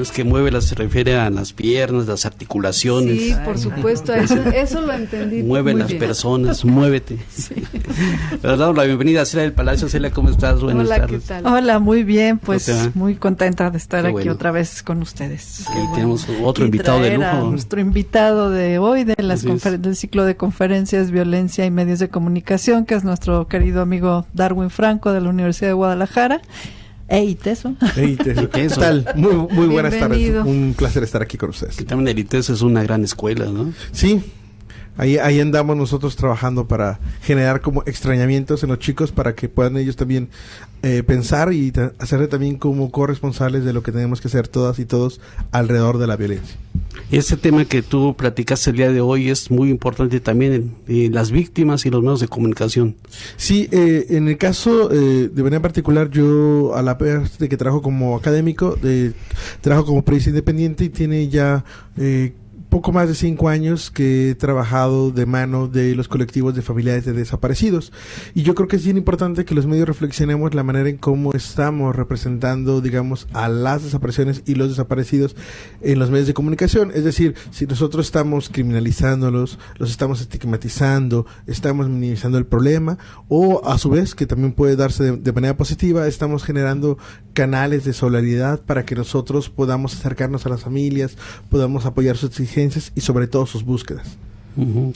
es que mueve, se refiere a las piernas, las articulaciones. Sí, por supuesto, eso lo entendí. Mueve las personas, muévete. Sí. Le damos la bienvenida a Celia del Palacio. Celia, ¿cómo estás? Buenas tardes. ¿Qué tal? Hola, muy bien, pues muy contenta de estar aquí otra vez con ustedes. Y tenemos otro invitado de lujo. Nuestro invitado de hoy del ciclo de conferencias Violencia y Medios de Comunicación, que es nuestro querido amigo Darwin Franco de la Universidad de Guadalajara. ITESO. ¿Qué tal? Muy buenas tardes. Un placer estar aquí con ustedes. Que también el ITESO es una gran escuela, ¿no? Sí. Ahí andamos nosotros trabajando para generar como extrañamientos en los chicos para que puedan ellos también pensar y hacerse también como corresponsables de lo que tenemos que hacer todas y todos alrededor de la violencia. Ese tema que tú platicaste el día de hoy es muy importante también en las víctimas y los medios de comunicación. Sí, en el caso de manera particular, yo a la vez de que trabajo como académico, trabajo como periodista independiente y tiene ya poco más de 5 años que he trabajado de mano de los colectivos de familiares de desaparecidos. Y yo creo que es bien importante que los medios reflexionemos la manera en cómo estamos representando, digamos, a las desapariciones y los desaparecidos en los medios de comunicación. Es decir, si nosotros estamos criminalizándolos, los estamos estigmatizando, estamos minimizando el problema, o a su vez, que también puede darse de manera positiva, estamos generando canales de solidaridad para que nosotros podamos acercarnos a las familias, podamos apoyar sus exigencias y sobre todo sus búsquedas.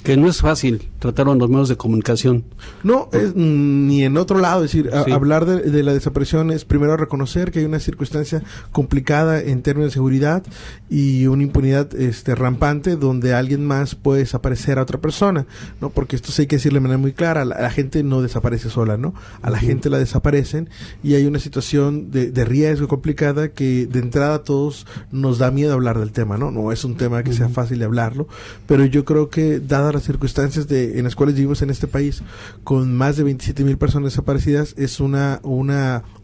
Que no es fácil tratarlo en los medios de comunicación. No, ni en otro lado. Es decir, hablar de la desaparición es primero reconocer que hay una circunstancia complicada en términos de seguridad y una impunidad rampante donde alguien más puede desaparecer a otra persona, ¿no? Porque esto sí hay que decirle de manera muy clara, la gente no desaparece sola, ¿no? A la gente la desaparecen y hay una situación de riesgo complicada que de entrada a todos nos da miedo hablar del tema, ¿no? No es un tema que sea fácil de hablarlo, pero yo creo que dadas las circunstancias en las cuales vivimos en este país, con más de 27,000 personas desaparecidas, es una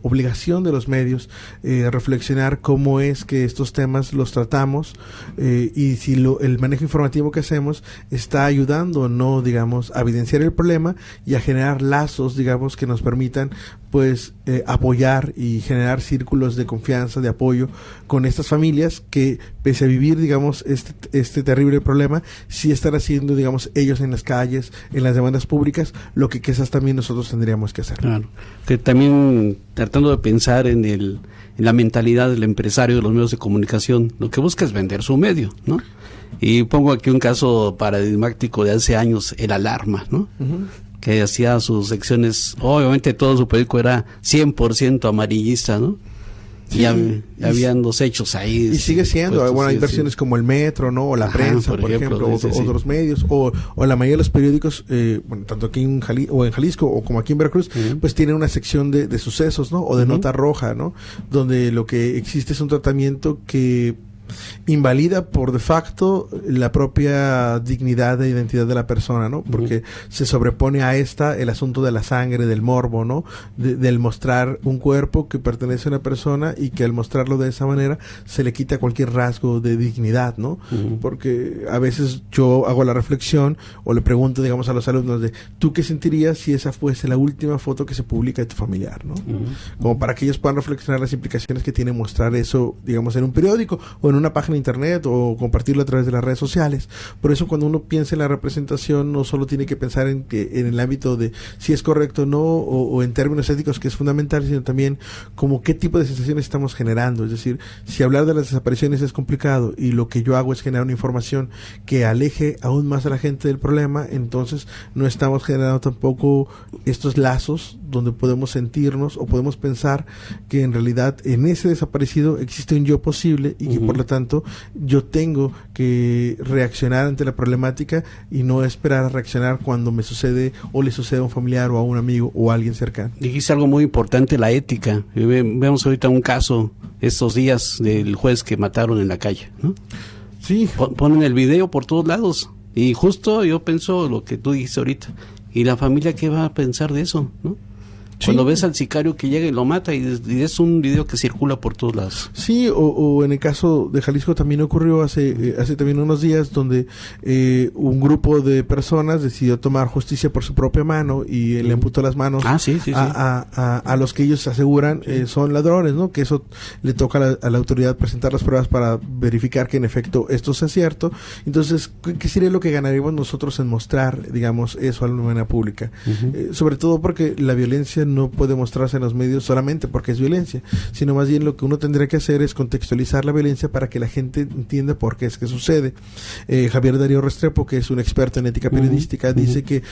obligación de los medios reflexionar cómo es que estos temas los tratamos y si el manejo informativo que hacemos está ayudando o no, digamos, a evidenciar el problema y a generar lazos, digamos, que nos permitan pues apoyar y generar círculos de confianza, de apoyo con estas familias que, pese a vivir, digamos, este terrible problema, sí están haciendo, digamos, ellos en las calles, en las demandas públicas, lo que quizás también nosotros tendríamos que hacer. Claro, que también tratando de pensar en la mentalidad del empresario de los medios de comunicación, lo que busca es vender su medio, ¿no? Y pongo aquí un caso paradigmático de hace años, el Alarma, ¿no? Que hacía sus secciones, obviamente todo su periódico era 100% amarillista, ¿no? Sí, y habían los hechos ahí. Y sigue siendo, bueno, hay versiones como el Metro, ¿no? O la prensa, por ejemplo, otros medios, o la mayoría de los periódicos, bueno, tanto aquí en Jalisco o como aquí en Veracruz, pues tienen una sección de sucesos, ¿no? O de nota roja, ¿no? Donde lo que existe es un tratamiento que invalida por de facto la propia dignidad e identidad de la persona, ¿no? Porque se sobrepone a el asunto de la sangre, del morbo, ¿no? Del mostrar un cuerpo que pertenece a una persona y que al mostrarlo de esa manera se le quita cualquier rasgo de dignidad, ¿no? Porque a veces yo hago la reflexión o le pregunto, digamos, a los alumnos ¿tú qué sentirías si esa fuese la última foto que se publica de tu familiar, ¿no? Como para que ellos puedan reflexionar las implicaciones que tiene mostrar eso, digamos, en un periódico o en una página de internet o compartirlo a través de las redes sociales. Por eso cuando uno piensa en la representación no solo tiene que pensar en el ámbito de si es correcto o no o en términos éticos, que es fundamental, sino también como qué tipo de sensaciones estamos generando. Es decir, si hablar de las desapariciones es complicado y lo que yo hago es generar una información que aleje aún más a la gente del problema, entonces no estamos generando tampoco estos lazos donde podemos sentirnos o podemos pensar que en realidad en ese desaparecido existe un yo posible y que por lo tanto yo tengo que reaccionar ante la problemática y no esperar a reaccionar cuando me sucede o le sucede a un familiar o a un amigo o a alguien cercano. Dijiste algo muy importante, la ética. Vemos ahorita un caso estos días del juez que mataron en la calle, ¿no? Sí. Ponen el video por todos lados y justo yo pienso lo que tú dijiste ahorita. ¿Y la familia qué va a pensar de eso, no? Cuando ves al sicario que llega y lo mata, y es un video que circula por todos lados. Sí, o en el caso de Jalisco también ocurrió hace también unos días, donde un grupo de personas decidió tomar justicia por su propia mano y le amputó las manos a los que ellos aseguran son ladrones, ¿no? Que eso le toca a la autoridad presentar las pruebas para verificar que en efecto esto sea cierto. Entonces, ¿qué sería lo que ganaríamos nosotros en mostrar, digamos, eso a la manera pública? Sobre todo porque la violencia no puede mostrarse en los medios solamente porque es violencia, sino más bien lo que uno tendría que hacer es contextualizar la violencia para que la gente entienda por qué es que sucede. Javier Darío Restrepo, que es un experto en ética periodística, dice que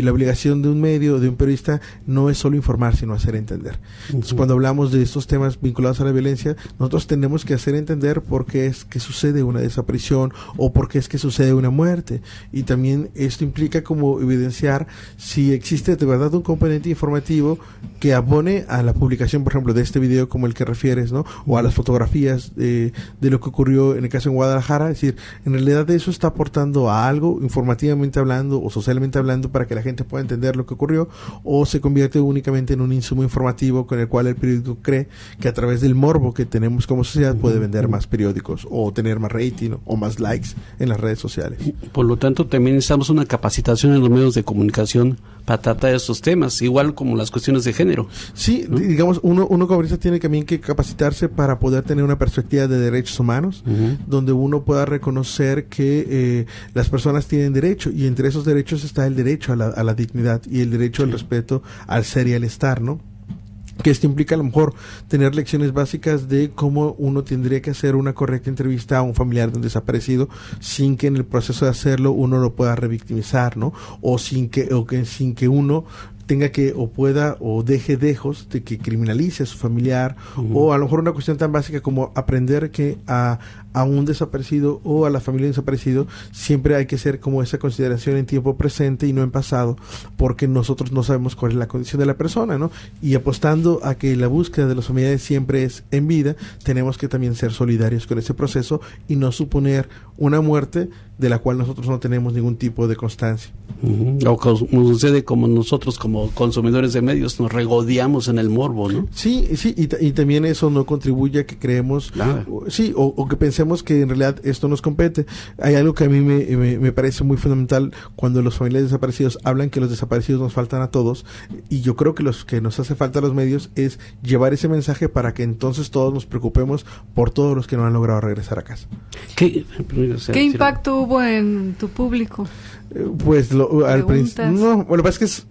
la obligación de un medio, de un periodista, no es solo informar, sino hacer entender. Entonces, cuando hablamos de estos temas vinculados a la violencia, nosotros tenemos que hacer entender por qué es que sucede una desaparición o por qué es que sucede una muerte. Y también esto implica como evidenciar si existe de verdad un componente informativo que abone a la publicación, por ejemplo, de este video como el que refieres, ¿no? O a las fotografías de lo que ocurrió en el caso en Guadalajara. Es decir, en realidad eso está aportando a algo, informativamente hablando o socialmente hablando, para que la gente pueda entender lo que ocurrió, o se convierte únicamente en un insumo informativo con el cual el periódico cree que a través del morbo que tenemos como sociedad puede vender más periódicos o tener más rating o más likes en las redes sociales. Por lo tanto, también necesitamos una capacitación en los medios de comunicación para tratar estos temas, igual como las cuestiones de género. Sí, ¿no? Digamos, uno como periodista tiene también que capacitarse para poder tener una perspectiva de derechos humanos, donde uno pueda reconocer que las personas tienen derecho, y entre esos derechos está el derecho a la dignidad y el derecho al respeto al ser y al estar, ¿no? Que esto implica a lo mejor tener lecciones básicas de cómo uno tendría que hacer una correcta entrevista a un familiar de un desaparecido sin que en el proceso de hacerlo uno lo pueda revictimizar, ¿no? O sin que uno tenga que o pueda o deje dejos de que criminalice a su familiar, o a lo mejor una cuestión tan básica como aprender que a un desaparecido o a la familia de un desaparecido siempre hay que hacer como esa consideración en tiempo presente y no en pasado, porque nosotros no sabemos cuál es la condición de la persona, ¿no? Y apostando a que la búsqueda de los familiares siempre es en vida, tenemos que también ser solidarios con ese proceso y no suponer una muerte de la cual nosotros no tenemos ningún tipo de constancia. O como sucede como nosotros como consumidores de medios nos regodeamos en el morbo, ¿no? Sí, y también eso no contribuye a que creemos, o que pensemos que en realidad esto nos compete. Hay algo que a mí me parece muy fundamental cuando los familiares desaparecidos hablan que los desaparecidos nos faltan a todos, y yo creo que los que nos hace falta a los medios es llevar ese mensaje para que entonces todos nos preocupemos por todos los que no han logrado regresar a casa. ¿Qué impacto hubo en tu público? Pues al principio, no, lo que pasa es que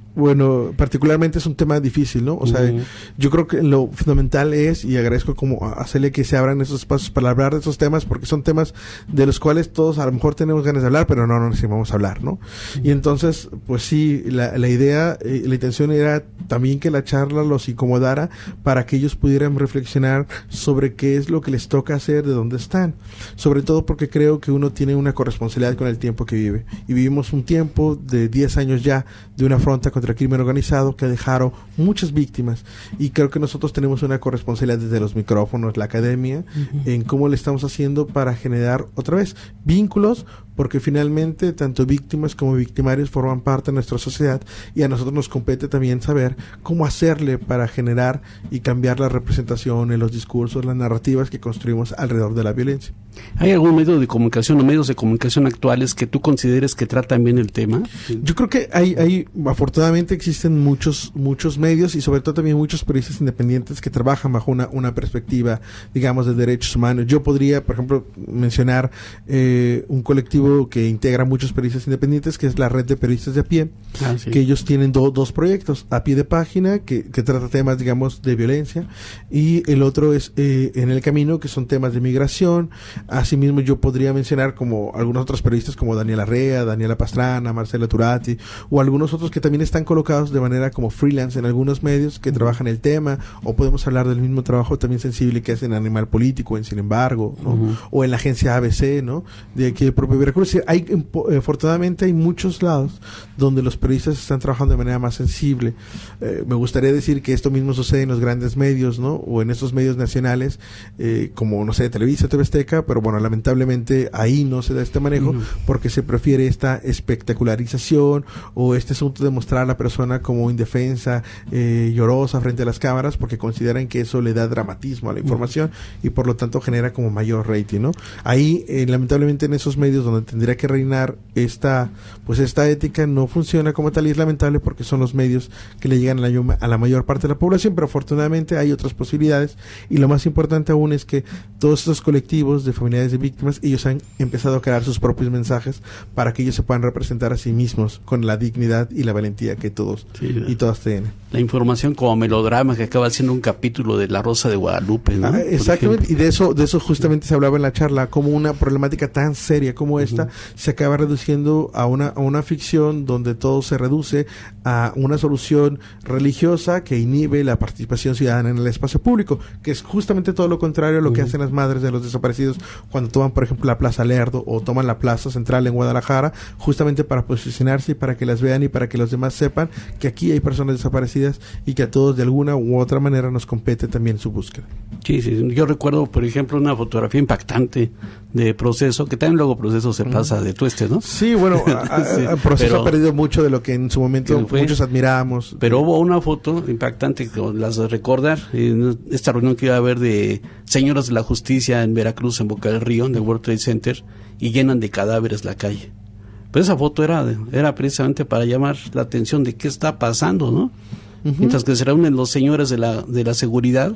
particularmente es un tema difícil, ¿no? O sea, yo creo que lo fundamental es, y agradezco como a Celia que se abran esos espacios para hablar de esos temas, porque son temas de los cuales todos a lo mejor tenemos ganas de hablar, pero no nos vamos a hablar, ¿no? Y entonces, pues sí, la idea, la intención era también que la charla los incomodara para que ellos pudieran reflexionar sobre qué es lo que les toca hacer, de dónde están. Sobre todo porque creo que uno tiene una corresponsabilidad con el tiempo que vive. Y vivimos un tiempo de 10 años ya de una afronta contra el crimen organizado que dejaron muchas víctimas, y creo que nosotros tenemos una corresponsabilidad desde los micrófonos, la academia, en cómo le estamos haciendo para generar otra vez vínculos, porque finalmente tanto víctimas como victimarios forman parte de nuestra sociedad, y a nosotros nos compete también saber cómo hacerle para generar y cambiar la representación, los discursos, las narrativas que construimos alrededor de la violencia. ¿Hay algún medio de comunicación o medios de comunicación actuales que tú consideres que tratan bien el tema? Yo creo que hay afortunadamente existen muchos medios, y sobre todo también muchos periodistas independientes que trabajan bajo una perspectiva, digamos, de derechos humanos. Yo podría, por ejemplo, mencionar un colectivo que integra muchos periodistas independientes, que es la Red de Periodistas de a Pie, que ellos tienen dos proyectos: A Pie de Página, que trata temas, digamos, de violencia, y el otro es En el Camino, que son temas de migración. Asimismo, yo podría mencionar como algunos otros periodistas como Daniela Arrea, Daniela Pastrana, Marcela Turati, o algunos otros que también están colocados de manera como freelance en algunos medios que trabajan el tema, o podemos hablar del mismo trabajo también sensible que hacen en Animal Político, en Sin Embargo, ¿no? O en la agencia ABC, ¿no? De aquí el propio Veracruz. Afortunadamente hay muchos lados donde los periodistas están trabajando de manera más sensible. Me gustaría decir que esto mismo sucede en los grandes medios, ¿no? O en estos medios nacionales, como, no sé, Televisa, TV Azteca, pero bueno, lamentablemente ahí no se da este manejo porque se prefiere esta espectacularización o este asunto de mostrar a la persona como indefensa, llorosa frente a las cámaras, porque consideran que eso le da dramatismo a la información y por lo tanto genera como mayor rating, ¿no? Ahí, lamentablemente, en esos medios donde tendría que reinar esta ética, no funciona como tal, y es lamentable porque son los medios que le llegan a la mayor parte de la población, pero afortunadamente hay otras posibilidades, y lo más importante aún es que todos estos colectivos de familiares de víctimas, ellos han empezado a crear sus propios mensajes para que ellos se puedan representar a sí mismos con la dignidad y la valentía que todos y todas tienen. La información como melodrama que acaba siendo un capítulo de La Rosa de Guadalupe, ¿no? Exactamente, y de eso justamente se hablaba en la charla, como una problemática tan seria como esta se acaba reduciendo a una ficción donde todo se reduce a una solución religiosa que inhibe la participación ciudadana en el espacio público, que es justamente todo lo contrario a lo que hacen las madres de los desaparecidos cuando toman, por ejemplo, la Plaza Lerdo o toman la Plaza Central en Guadalajara, justamente para posicionarse y para que las vean y para que los demás sepan que aquí hay personas desaparecidas y que a todos de alguna u otra manera nos compete también su búsqueda. Sí, yo recuerdo, por ejemplo, una fotografía impactante de Proceso, que también luego Proceso se pasa de tueste, ¿no? Sí, bueno, Proceso ha perdido mucho de lo que en su momento muchos admirábamos. Pero hubo una foto impactante que las de recordar, en esta reunión que iba a haber de señoras de la justicia en Veracruz, en Boca del Río, en el World Trade Center, y llenan de cadáveres la calle. Pero esa foto era precisamente para llamar la atención de qué está pasando, ¿no? Mientras que se reúnen los señores de la seguridad,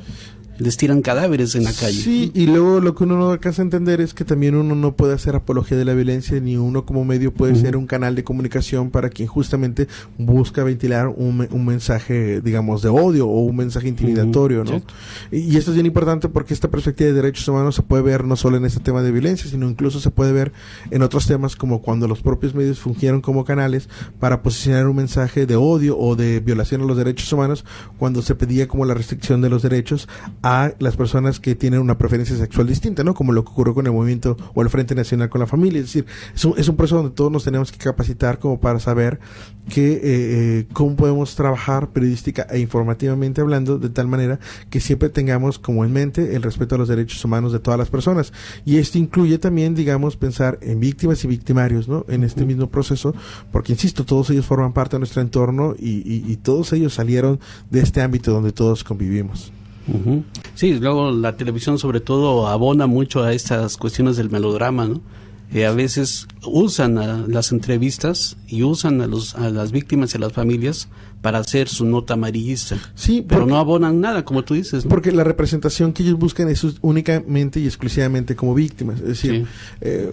les tiran cadáveres en la calle. Sí, y luego lo que uno no alcanza a entender es que también uno no puede hacer apología de la violencia, ni uno como medio puede ser un canal de comunicación para quien justamente busca ventilar un mensaje, digamos, de odio o un mensaje intimidatorio, ¿no? Y esto es bien importante porque esta perspectiva de derechos humanos se puede ver no solo en este tema de violencia, sino incluso se puede ver en otros temas, como cuando los propios medios fungieron como canales para posicionar un mensaje de odio o de violación a los derechos humanos, cuando se pedía como la restricción de los derechos a las personas que tienen una preferencia sexual distinta, ¿no? Como lo que ocurrió con el movimiento o el Frente Nacional con la Familia. Es decir, es un proceso donde todos nos tenemos que capacitar como para saber que cómo podemos trabajar periodística e informativamente hablando, de tal manera que siempre tengamos como en mente el respeto a los derechos humanos de todas las personas. Y esto incluye también, digamos, pensar en víctimas y victimarios, ¿no? En este mismo proceso, porque insisto, todos ellos forman parte de nuestro entorno y todos ellos salieron de este ámbito donde todos convivimos. Sí, luego la televisión sobre todo abona mucho a estas cuestiones del melodrama, ¿no? A veces usan a las entrevistas y usan a las víctimas y a las familias para hacer su nota amarillista. Sí, pero no abonan nada, como tú dices, ¿no? Porque la representación que ellos buscan es únicamente y exclusivamente como víctimas. Es decir,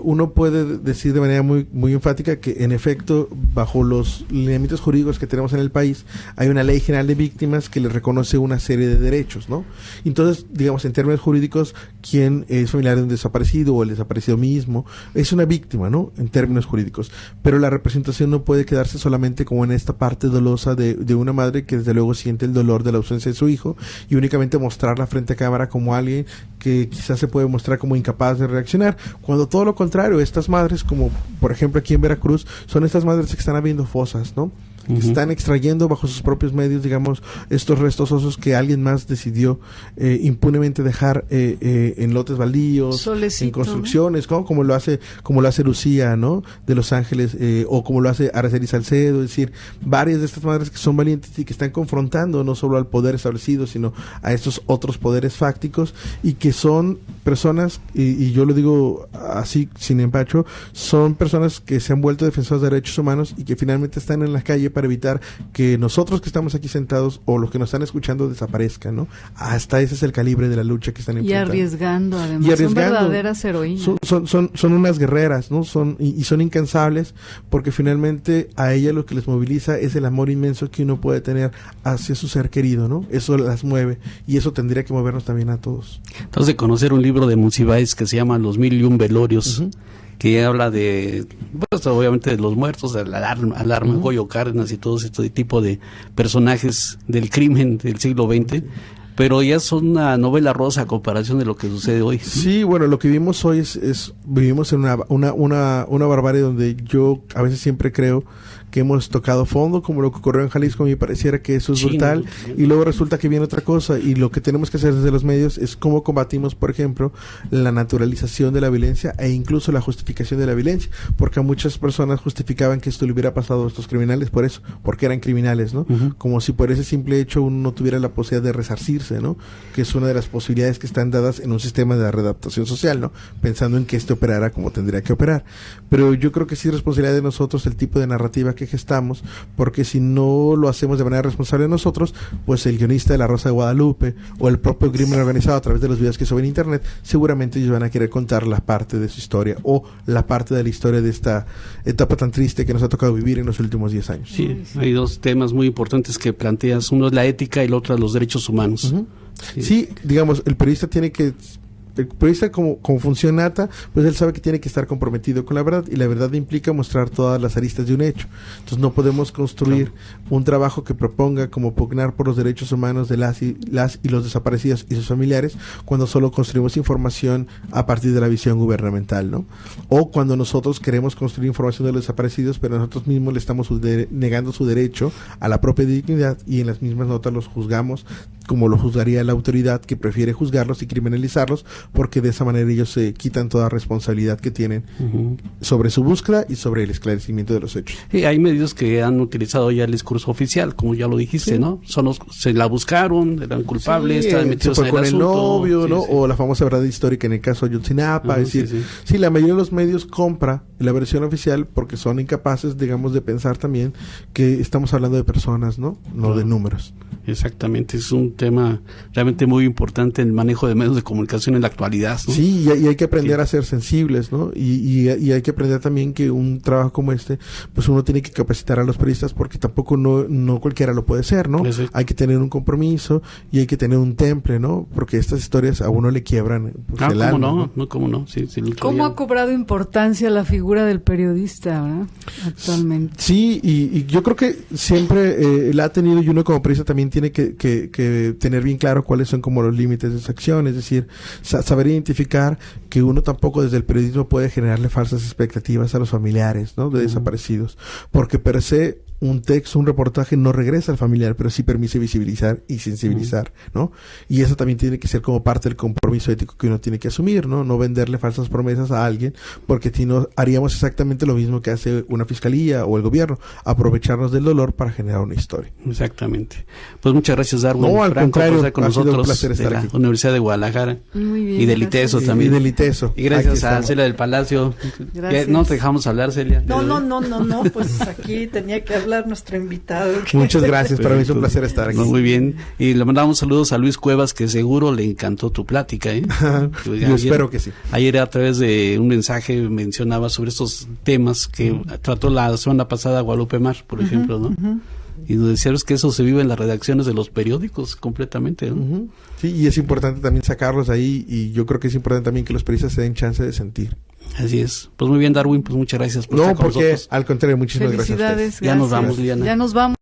uno puede decir de manera muy, muy enfática que, en efecto, bajo los lineamientos jurídicos que tenemos en el país, hay una ley general de víctimas que les reconoce una serie de derechos, ¿no? Entonces, digamos, en términos jurídicos, quien es familiar de un desaparecido o el desaparecido mismo es una víctima, ¿no? En términos jurídicos. Pero la representación no puede quedarse solamente como en esta parte dolosa de una madre que desde luego siente el dolor de la ausencia de su hijo, y únicamente mostrarla frente a cámara como alguien que quizás se puede mostrar como incapaz de reaccionar, cuando todo lo contrario, estas madres, como por ejemplo aquí en Veracruz, son estas madres que están abriendo fosas, ¿no? Que están extrayendo bajo sus propios medios, digamos, estos restos óseos que alguien más decidió impunemente dejar en lotes baldíos, solecito, en construcciones, ¿no? Como lo hace Lucía, ¿no? De Los Ángeles, o como lo hace Araceli Salcedo. Es decir, varias de estas madres que son valientes y que están confrontando no solo al poder establecido, sino a estos otros poderes fácticos, y que son personas, y yo lo digo así sin empacho, son personas que se han vuelto defensores de derechos humanos y que finalmente están en la calle para evitar que nosotros que estamos aquí sentados o los que nos están escuchando desaparezcan, ¿no? Hasta ese es el calibre de la lucha que están enfrentando. Y arriesgando, además. Son verdaderas heroínas. Son unas guerreras, ¿no? Son incansables, porque finalmente a ellas lo que les moviliza es el amor inmenso que uno puede tener hacia su ser querido, ¿no? Eso las mueve, y eso tendría que movernos también a todos. Entonces, de conocer un libro de Monsiváis que se llama Los 1001 Velorios, que habla de, pues, obviamente de los muertos, de Alarma, Goyo Cárdenas y todo este tipo de personajes del crimen del siglo XX, pero ya es una novela rosa a comparación de lo que sucede hoy. Sí, bueno, lo que vivimos hoy vivimos en una barbarie donde yo a veces siempre creo que hemos tocado fondo, como lo que ocurrió en Jalisco. Me pareciera que eso es brutal, y luego resulta que viene otra cosa, y lo que tenemos que hacer desde los medios es cómo combatimos, por ejemplo, la naturalización de la violencia e incluso la justificación de la violencia, porque a muchas personas justificaban que esto le hubiera pasado a estos criminales por eso, porque eran criminales, ¿no? Como si por ese simple hecho uno no tuviera la posibilidad de resarcirse, ¿no? Que es una de las posibilidades que están dadas en un sistema de readaptación social, ¿no? Pensando en que este operara como tendría que operar. Pero yo creo que sí es responsabilidad de nosotros el tipo de narrativa que gestamos, porque si no lo hacemos de manera responsable nosotros, pues el guionista de La Rosa de Guadalupe o el propio crimen organizado a través de los videos que suben en internet, seguramente ellos van a querer contar la parte de su historia o la parte de la historia de esta etapa tan triste que nos ha tocado vivir en los últimos 10 años. Sí, hay dos temas muy importantes que planteas, uno es la ética y el otro es los derechos humanos. Sí, digamos, el periodista como funciona ATA, pues él sabe que tiene que estar comprometido con la verdad, y la verdad implica mostrar todas las aristas de un hecho. Entonces no podemos construir un trabajo que proponga como pugnar por los derechos humanos de las y los desaparecidos y sus familiares cuando solo construimos información a partir de la visión gubernamental, ¿no? O cuando nosotros queremos construir información de los desaparecidos, pero nosotros mismos le estamos negando su derecho a la propia dignidad, y en las mismas notas los juzgamos como lo juzgaría la autoridad, que prefiere juzgarlos y criminalizarlos, porque de esa manera ellos se quitan toda responsabilidad que tienen sobre su búsqueda y sobre el esclarecimiento de los hechos. Y hay medios que han utilizado ya el discurso oficial, como ya lo dijiste, ¿no? Se la buscaron, eran culpables, estaban metidos se fue con el novio, ¿no? Sí. O la famosa verdad histórica en el caso de Ayotzinapa. Es decir, sí, la mayoría de los medios compra la versión oficial porque son incapaces, digamos, de pensar también que estamos hablando de personas, ¿no? No de números. Exactamente, es un tema realmente muy importante en el manejo de medios de comunicación en la actualidad, ¿no? Sí, y hay que aprender a ser sensibles, ¿no? Y hay que aprender también que un trabajo como este, pues uno tiene que capacitar a los periodistas, porque tampoco no cualquiera lo puede ser, ¿no? Sí. Hay que tener un compromiso y hay que tener un temple, ¿no? Porque estas historias a uno le quiebran pues, el alma. ¿Cómo no? Sí, ¿Cómo ha cobrado importancia la figura del periodista, ¿verdad? Actualmente? Sí, y yo creo que siempre la ha tenido, y uno como periodista también tiene que tener bien claro cuáles son como los límites de esa acción, es decir, saber identificar que uno tampoco desde el periodismo puede generarle falsas expectativas a los familiares, ¿no? De desaparecidos, porque per se un texto, un reportaje no regresa al familiar, pero sí permite visibilizar y sensibilizar, ¿no? Y eso también tiene que ser como parte del compromiso ético que uno tiene que asumir, ¿no? No venderle falsas promesas a alguien, porque si no haríamos exactamente lo mismo que hace una fiscalía o el gobierno, aprovecharnos del dolor para generar una historia. Exactamente. Pues muchas gracias, Darwin. No, al contrario, por estar con nosotros, un placer estar de la aquí. Universidad de Guadalajara. Muy bien. Y del ITESO también. Y del ITESO. Y gracias a Celia del Palacio. Gracias. No te dejamos hablar, Celia. No, pues aquí tenía que hablar nuestro invitado. Muchas gracias, para mí es un placer estar aquí. Muy bien, y le mandamos saludos a Luis Cuevas, que seguro le encantó tu plática, ¿eh? Yo espero que sí. Ayer a través de un mensaje mencionaba sobre estos temas que trató la semana pasada Guadalupe Mar, por ejemplo, ¿no? Y nos decías que eso se vive en las redacciones de los periódicos completamente, ¿no? Sí, y es importante también sacarlos ahí, y yo creo que es importante también que los periodistas se den chance de sentir. Así es. Pues muy bien, Darwin, pues muchas gracias por estar con nosotros. Al contrario, muchísimas gracias a ustedes. Ya nos vamos, Liliana. Ya nos vamos.